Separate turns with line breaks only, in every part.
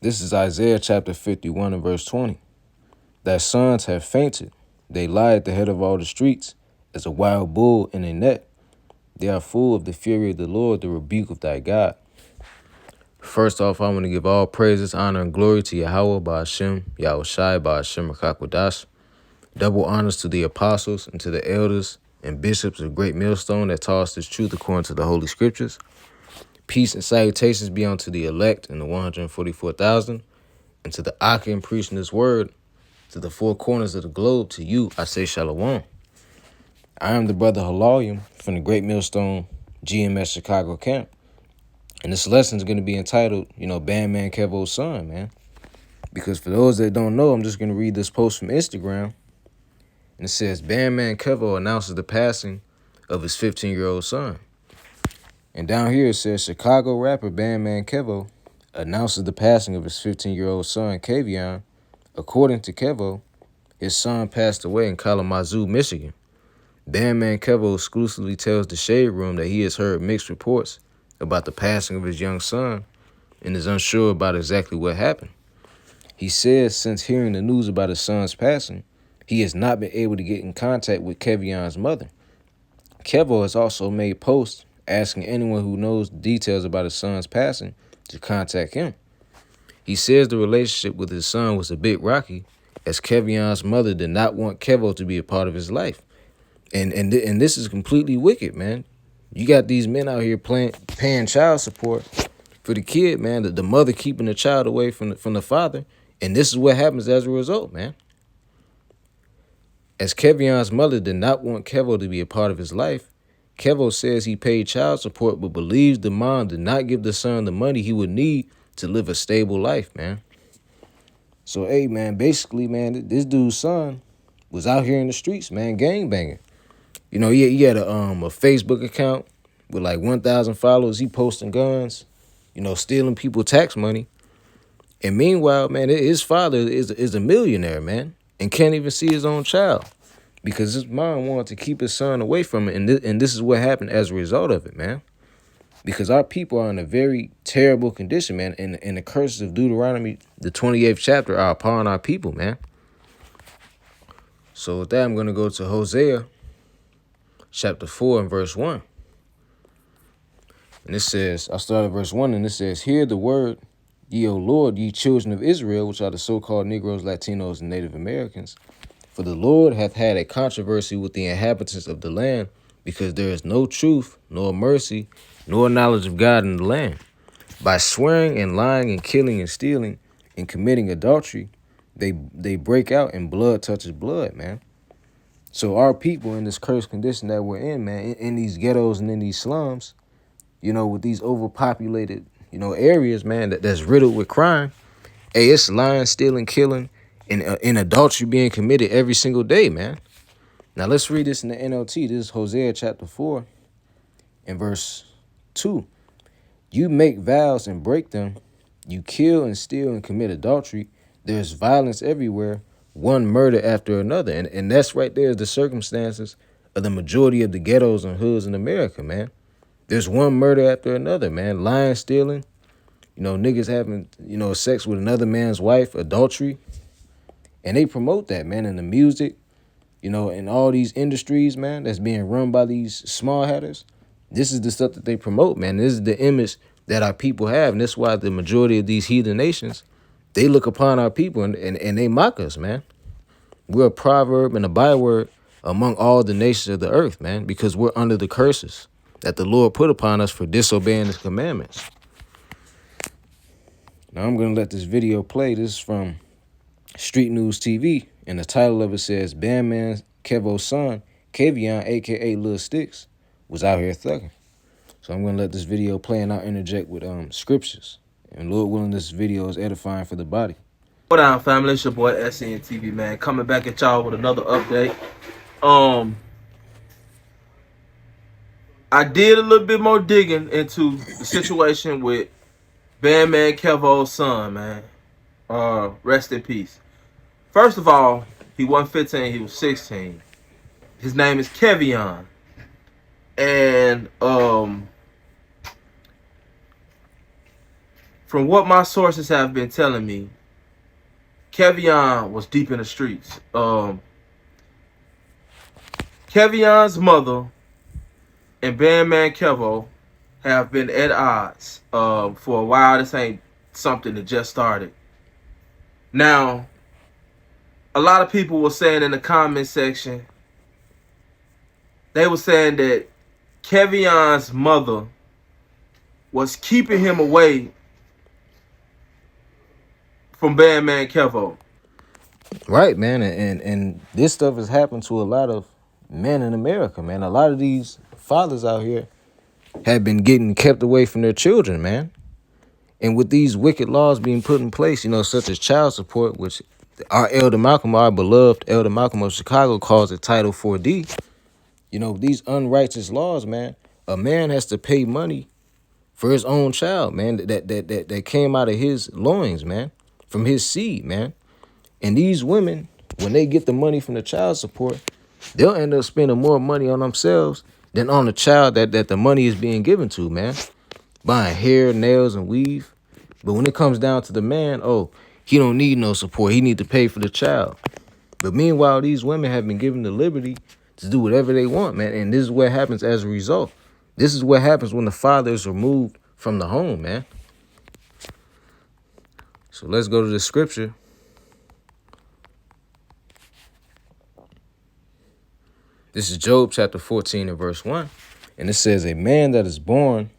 This is Isaiah chapter 51 and verse 20. Thy sons have fainted. They lie at the head of all the streets, as a wild bull in a net. They are full of the fury of the Lord, the rebuke of thy God. First off, I want to give all praises, honor, and glory to Yahweh, Ba'ashem, Yahushai, Ba'ashem, Rakakwadash. Double honors to the apostles and to the elders and bishops of Great Millstone that taught us this truth according to the Holy Scriptures. Peace and salutations be unto the elect and the 144,000, and to the Akim preaching this word to the four corners of the globe. To you, I say shalom. I am the brother Halalium from the Great Millstone GMS Chicago camp. And this lesson is going to be entitled, Bandman Kevo's son, man. Because for those that don't know, I'm just going to read this post from Instagram. And it says, Bandman Kevo announces the passing of his 15-year-old son. And down here it says, Chicago rapper Bandman Kevo announces the passing of his 15-year-old son, Kavion. According to Kevo, his son passed away in Kalamazoo, Michigan. Bandman Kevo exclusively tells the Shade Room that he has heard mixed reports about the passing of his young son and is unsure about exactly what happened. He says since hearing the news about his son's passing, he has not been able to get in contact with Kevion's mother. Kevo has also made posts asking anyone who knows details about his son's passing to contact him. He says the relationship with his son was a bit rocky, as Kevion's mother did not want Kevo to be a part of his life. And this is completely wicked, man. You got these men out here paying child support for the kid, man. The mother keeping the child away from the father, and this is what happens as a result, man. As Kevion's mother did not want Kevo to be a part of his life, Kevo says he paid child support, but believes the mom did not give the son the money he would need to live a stable life, man. So, hey, man, basically, man, this dude's son was out here in the streets, man, gangbanging. He had a Facebook account with like 1,000 followers. He posting guns, stealing people tax money. And meanwhile, man, his father is a millionaire, man, and can't even see his own child because his mom wanted to keep his son away from it. And this is what happened as a result of it, man. Because our people are in a very terrible condition, man. And the curses of Deuteronomy, the 28th chapter, are upon our people, man. So with that, I'm going to go to Hosea chapter 4 and verse 1. And it says, I start at verse 1, and it says, Hear the word, ye O Lord, ye children of Israel, which are the so-called Negroes, Latinos, and Native Americans. For the Lord hath had a controversy with the inhabitants of the land, because there is no truth, nor mercy, nor knowledge of God in the land. By swearing and lying and killing and stealing and committing adultery, they break out and blood touches blood, man. So our people in this cursed condition that we're in, man, in these ghettos and in these slums, with these overpopulated, areas, man, that's riddled with crime. Hey, it's lying, stealing, killing, and adultery being committed every single day, man. Now let's read this in the NLT. This is Hosea chapter 4 and verse 2. You make vows and break them. You kill and steal and commit adultery. There's violence everywhere, one murder after another. And that's right there is the circumstances of the majority of the ghettos and hoods in America, man. There's one murder after another, man. Lying, stealing, niggas having, sex with another man's wife, adultery. And they promote that, man, in the music, in all these industries, man, that's being run by these small hatters. This is the stuff that they promote, man. This is the image that our people have. And that's why the majority of these heathen nations, they look upon our people and they mock us, man. We're a proverb and a byword among all the nations of the earth, man, because we're under the curses that the Lord put upon us for disobeying his commandments. Now I'm going to let this video play. This is from Street News TV, and the title of it says, Bandman Kevo's son, Kavion, a.k.a. Lil Sticks, was out here thugging. So I'm going to let this video play, and I'll interject with scriptures. And Lord willing, this video is edifying for the body.
What down, family? It's your boy SN TV, man. Coming back at y'all with another update. I did a little bit more digging into the situation with Bandman Kevo's son, man. Rest in peace. First of all, he wasn't 15, he was 16. His name is Kevion. And from from what my sources have been telling me, Kevion was deep in the streets. Kevion's mother and Bandman Kevo have been at odds for a while. This ain't something that just started. Now, a lot of people were saying in the comment section, they were saying that Kevion's mother was keeping him away from Bandman Kevo.
Right, man. And this stuff has happened to a lot of men in America, man. A lot of these fathers out here have been getting kept away from their children, man. And with these wicked laws being put in place, you know, such as child support, which our Elder Malcolm, our beloved Elder Malcolm of Chicago, calls it Title 4D. You know, these unrighteous laws, man, a man has to pay money for his own child, man, that came out of his loins, man, from his seed, man. And these women, when they get the money from the child support, they'll end up spending more money on themselves than on the child that the money is being given to, man. Buying hair, nails, and weave. But when it comes down to the man, oh, he don't need no support. He need to pay for the child. But meanwhile, these women have been given the liberty to do whatever they want, man. And this is what happens as a result. This is what happens when the father is removed from the home, man. So let's go to the scripture. This is Job chapter 14 and verse 1. And it says, a man that is born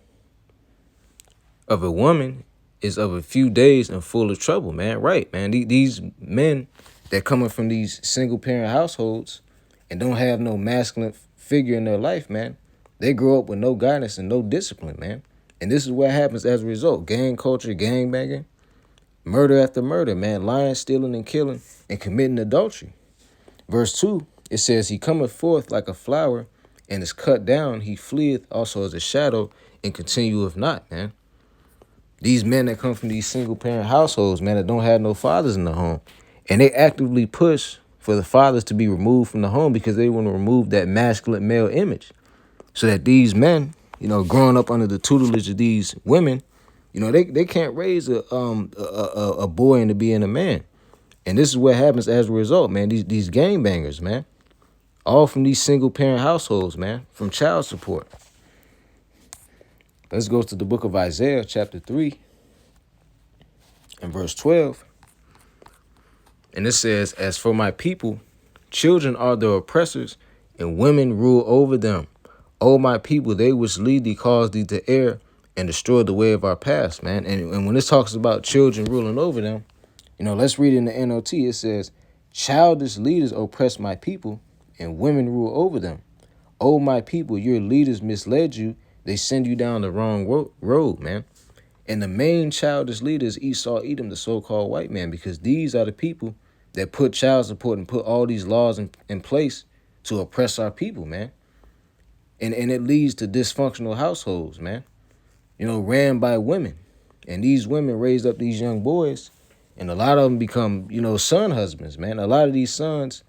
of a woman is of a few days and full of trouble, man. Right, man. These men that coming from these single parent households and don't have no masculine figure in their life, man, they grow up with no guidance and no discipline, man. And this is what happens as a result. Gang culture, gang banging, murder after murder, man. Lying, stealing, and killing, and committing adultery. Verse 2, it says, he cometh forth like a flower and is cut down. He fleeth also as a shadow and continueth not, man. These men that come from these single parent households, man, that don't have no fathers in the home. And they actively push for the fathers to be removed from the home because they want to remove that masculine male image. So that these men, you know, growing up under the tutelage of these women, you know, they can't raise a boy into being a man. And this is what happens as a result, man. These gangbangers, man. All from these single parent households, man, from child support. Let's go to the book of Isaiah, chapter 3, and verse 12. And it says, as for my people, children are the oppressors, and women rule over them. O my people, they which lead thee cause thee to err and destroy the way of our past, man. And when it talks about children ruling over them, you know, let's read in the NLT. It says, childish leaders oppress my people, and women rule over them. O my people, your leaders misled you. They send you down the wrong road, man. And the main childish leader is Esau Edom, the so-called white man, because these are the people that put child support and put all these laws in place to oppress our people, man. And it leads to dysfunctional households, man. You know, ran by women. And these women raised up these young boys, and a lot of them become, you know, son husbands, man. A lot of these sons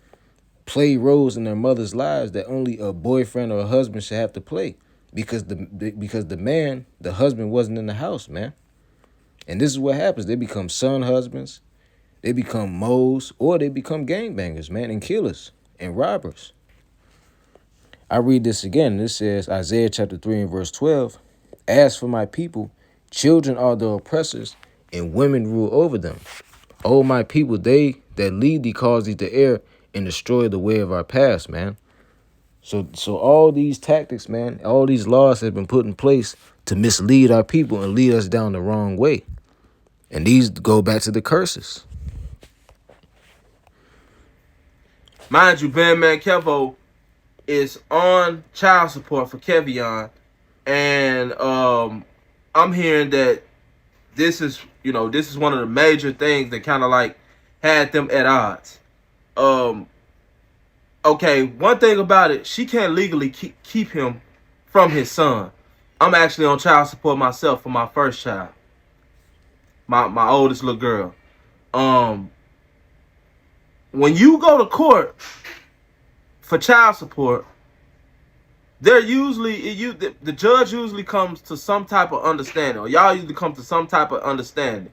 play roles in their mother's lives that only a boyfriend or a husband should have to play. Because the man, the husband, wasn't in the house, man. And this is what happens. They become son husbands, they become moles, or they become gangbangers, man, and killers and robbers. I read this again. This says, Isaiah chapter 3 and verse 12. As for my people, children are the oppressors, and women rule over them. O my people, they that lead thee cause thee to err and destroy the way of our past, man. So all these tactics, man, all these laws have been put in place to mislead our people and lead us down the wrong way. And these go back to the curses.
Mind you, Bandman Kevo is on child support for Kevion. And I'm hearing that this is one of the major things that kind of like had them at odds. Okay, one thing about it, she can't legally keep him from his son. I'm actually on child support myself for my first child, my oldest little girl. When you go to court for child support, they're usually the judge usually comes to some type of understanding, or y'all usually come to some type of understanding,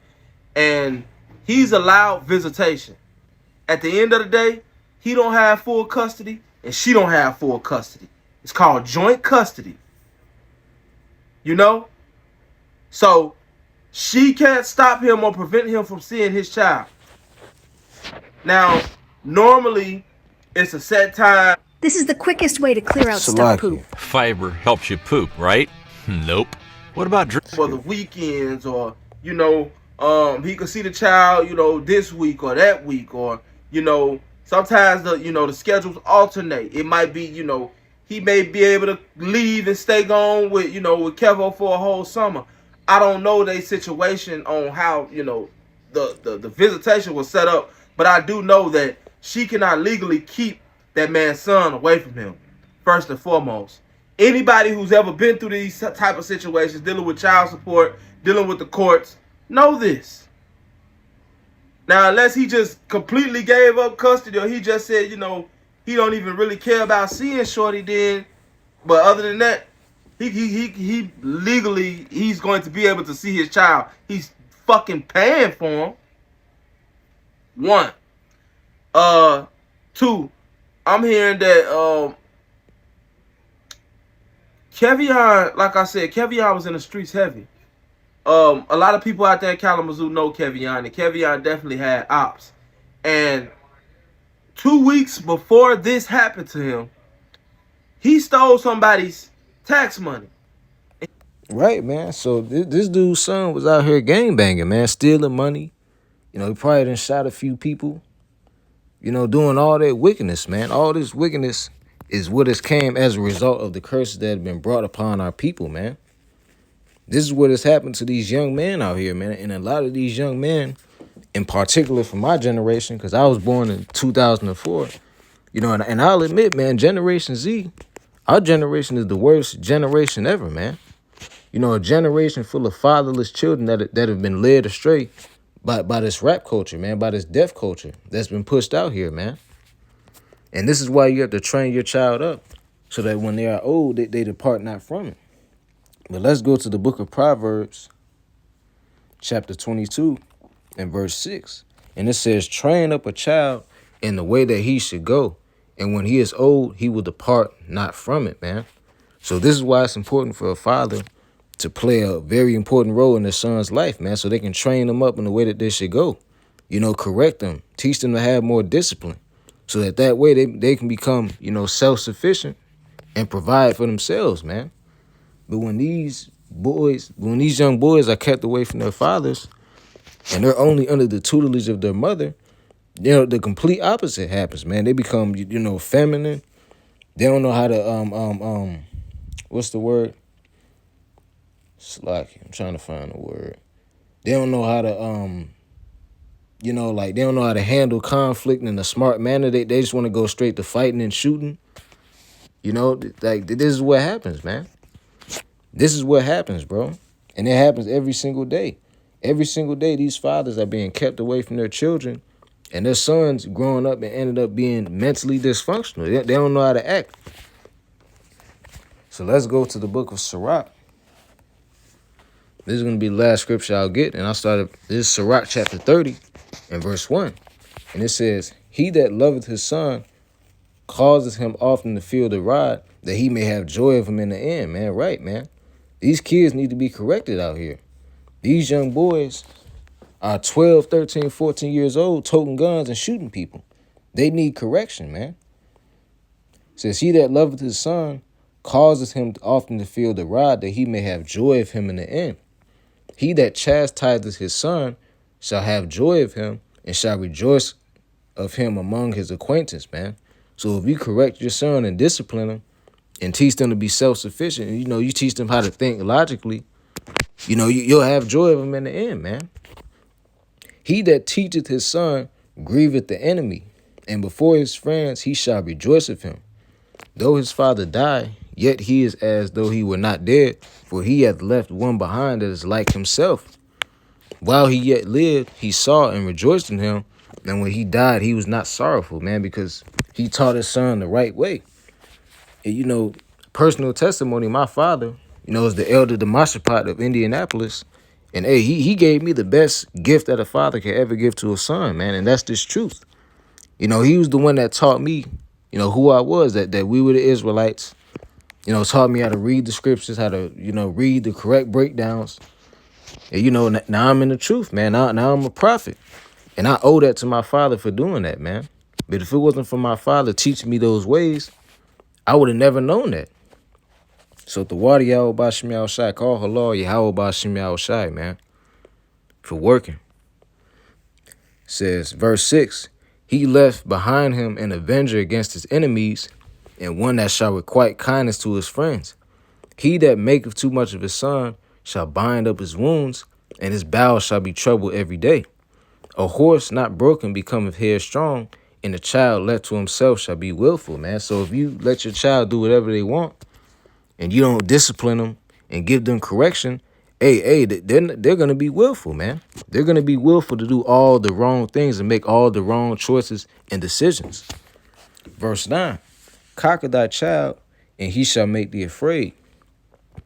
and he's allowed visitation. At the end of the day, he don't have full custody, and she don't have full custody. It's called joint custody. You know, so she can't stop him or prevent him from seeing his child. Now, normally, it's a set time.
This is the quickest way to clear out stuck poop.
Salakia.
Fiber helps you poop, right? Nope. What about
For the weekends, or he could see the child, this week or that week, or sometimes the schedules alternate. It might be, he may be able to leave and stay gone with Kevo for a whole summer. I don't know their situation on how the visitation was set up, but I do know that she cannot legally keep that man's son away from him. First and foremost, anybody who's ever been through these type of situations, dealing with child support, dealing with the courts, know this. Now, unless he just completely gave up custody, or he just said, he don't even really care about seeing Shorty then. But other than that, he legally, he's going to be able to see his child. He's fucking paying for him. One. Two, I'm hearing that Kevion, like I said, Kevion was in the streets heavy. A lot of people out there in Kalamazoo know Kevion, and Kevion definitely had ops. And 2 weeks before this happened to him, he stole somebody's tax money.
Right, man. So this dude's son was out here gangbanging, man, stealing money. He probably done shot a few people. Doing all that wickedness, man. All this wickedness is what has came as a result of the curses that have been brought upon our people, man. This is what has happened to these young men out here, man. And a lot of these young men, in particular from my generation, because I was born in 2004, and I'll admit, man, Generation Z, our generation is the worst generation ever, man. A generation full of fatherless children that have been led astray by this rap culture, man, by this deaf culture that's been pushed out here, man. And this is why you have to train your child up so that when they are old, they depart not from it. But let's go to the book of Proverbs, chapter 22 and verse 6. And it says, train up a child in the way that he should go, and when he is old, he will depart not from it, man. So this is why it's important for a father to play a very important role in their son's life, man, so they can train them up in the way that they should go. Correct them, teach them to have more discipline, so that way they can become, self-sufficient and provide for themselves, man. But when these young boys are kept away from their fathers and they're only under the tutelage of their mother, the complete opposite happens, man. They become, feminine. They don't know how to what's the word? Slack. I'm trying to find a word. They don't know how to they don't know how to handle conflict in a smart manner. They just want to go straight to fighting and shooting. This is what happens, man. This is what happens, bro. And it happens every single day. Every single day, these fathers are being kept away from their children, and their sons growing up and ended up being mentally dysfunctional. They don't know how to act. So let's go to the book of Sirach. This is going to be the last scripture I'll get. And this is Sirach chapter 30 and verse 1. And it says, he that loveth his son causes him often to feel the rod, that he may have joy of him in the end, man. Right, man. These kids need to be corrected out here. These young boys are 12, 13, 14 years old, toting guns and shooting people. They need correction, man. It says, he that loveth his son causes him often to feel the rod, that he may have joy of him in the end. He that chastises his son shall have joy of him, and shall rejoice of him among his acquaintance, man. So if you correct your son and discipline him and teach them to be self-sufficient, and, you teach them how to think logically, you'll have joy of him in the end, man. He that teacheth his son grieveth the enemy, and before his friends he shall rejoice of him. Though his father die, yet he is as though he were not dead, for he hath left one behind that is like himself. While he yet lived, he saw and rejoiced in him, and when he died, he was not sorrowful, man, because he taught his son the right way. And, personal testimony, my father, is the elder Demashapat of Indianapolis. And hey, he gave me the best gift that a father can ever give to a son, man. And that's this truth. He was the one that taught me, who I was, that we were the Israelites. Taught me how to read the scriptures, how to, read the correct breakdowns. And, now I'm in the truth, man. Now I'm a prophet. And I owe that to my father for doing that, man. But if it wasn't for my father teaching me those ways, I would have never known that. So the water Yahweh Bashim Yahweh Shai, call halal Yahweh Bashim Yahweh Shai, man, for working. Says, verse 6, he left behind him an avenger against his enemies, and one that shall requite kindness to his friends. He that maketh too much of his son shall bind up his wounds, and his bowels shall be troubled every day. A horse not broken becometh headstrong, and a child left to himself shall be willful, man. So if you let your child do whatever they want, and you don't discipline them and give them correction, they're going to be willful, man. They're going to be willful to do all the wrong things and make all the wrong choices and decisions. Verse 9, cocker thy child, and he shall make thee afraid.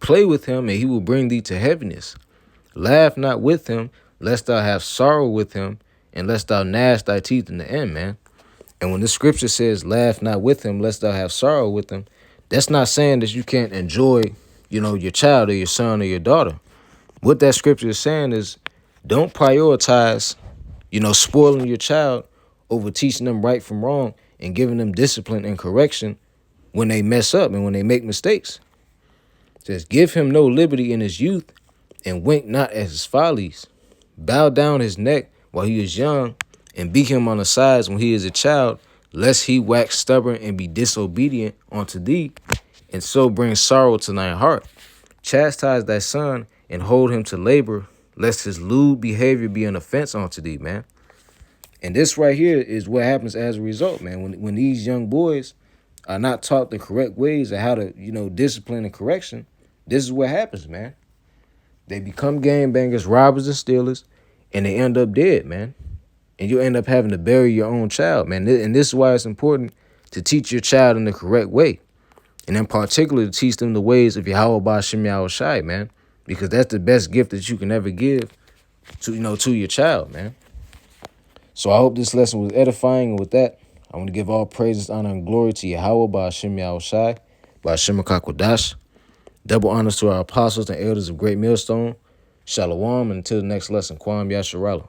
Play with him, and he will bring thee to heaviness. Laugh not with him, lest thou have sorrow with him, and lest thou gnash thy teeth in the end, man. And when the scripture says, laugh not with him, lest thou have sorrow with him, that's not saying that you can't enjoy, your child or your son or your daughter. What that scripture is saying is, don't prioritize, spoiling your child over teaching them right from wrong and giving them discipline and correction when they mess up and when they make mistakes. It says, give him no liberty in his youth, and wink not at his follies. Bow down his neck while he is young, and beat him on the sides when he is a child, lest he wax stubborn and be disobedient unto thee, and so bring sorrow to thine heart. Chastise thy son, and hold him to labor, lest his lewd behavior be an offense unto thee, man. And this right here is what happens as a result, man. When these young boys are not taught the correct ways of how to, discipline and correction, this is what happens, man. They become gangbangers, robbers, and stealers, and they end up dead, man. And you end up having to bury your own child, man. And this is why it's important to teach your child in the correct way. And in particular, to teach them the ways of Yahweh Bashim Yahweh Shai, man. Because that's the best gift that you can ever give to, to your child, man. So I hope this lesson was edifying. And with that, I want to give all praises, honor, and glory to Yahweh Bashim Yahweh Shai, Bashim HaKakwadash. Double honors to our apostles and elders of Great Millstone. Shalom, and until the next lesson, Kwam Yasharallah.